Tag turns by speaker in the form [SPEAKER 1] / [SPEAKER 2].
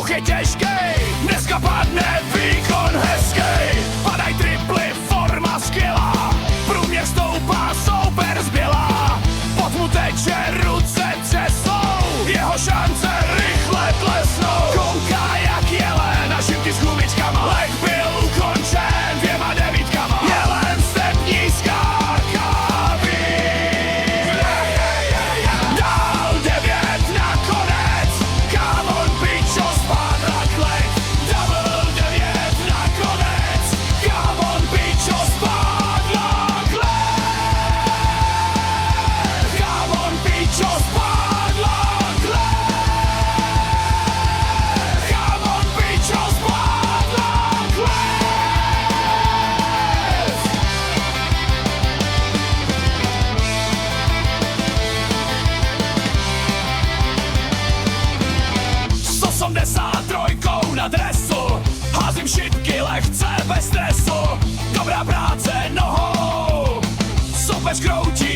[SPEAKER 1] je těžkej, dneska padne výkon hezkej. Padaj triply, forma skvělá, průměr stoupá, souper zbělá. Pot mu teče, ruce třesou, jeho šance rychle klesnou. Kouká jak jelen a šimky s gumičkama, lek byl ukončen 2 devítkama. Jelen stepní skárkavý, dal 9 nakonec, come on pičo, spadla kleť. Double 9 nakonec, come on pičo, spadla kleť. Come on pičo, spadla kleť. Come on pičo, spadla kleť. S 83 na dresu, házím šipky lehce bez stresu. Dobrá práce nohou, soupeř kroutí